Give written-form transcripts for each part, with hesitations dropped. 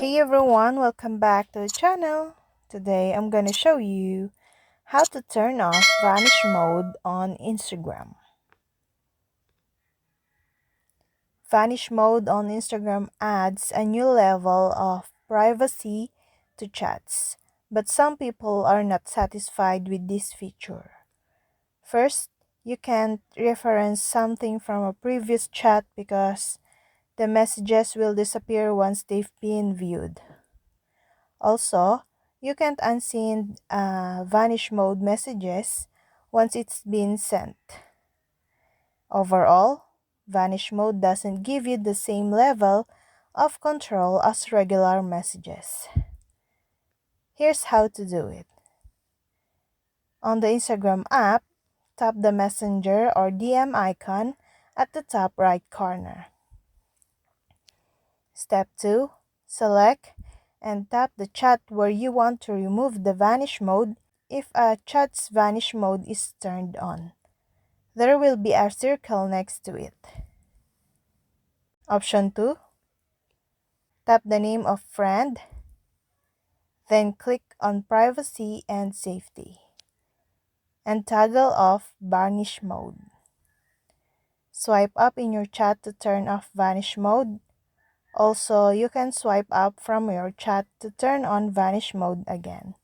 Hey everyone, welcome back to the channel. Today I'm gonna show you how to turn off vanish mode on Instagram. Vanish mode on Instagram adds a new level of privacy to chats, but some people are not satisfied with this feature. First, you can't reference something from a previous chat because the messages will disappear once they've been viewed. Also, you can't unsend vanish mode messages once it's been sent. Overall, vanish mode doesn't give you the same level of control as regular messages. Here's how to do it. On the Instagram app, tap the messenger or DM icon at the top right corner. Step 2. Select and tap the chat where you want to remove the vanish mode if a chat's vanish mode is turned on. There will be a circle next to it. Option 2. Tap the name of friend, then click on privacy and safety, and toggle off vanish mode. Swipe up in your chat to turn off vanish mode. Also, you can swipe up from your chat to turn on vanish mode again.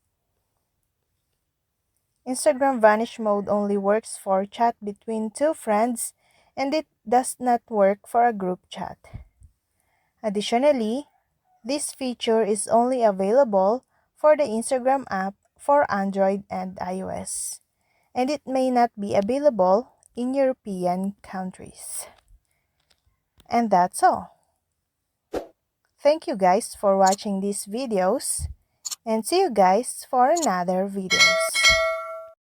Instagram vanish mode only works for chat between two friends and it does not work for a group chat. Additionally, this feature is only available for the Instagram app for Android and iOS, and it may not be available in European countries. And that's all. Thank you guys for watching these videos, and see you guys for another videos.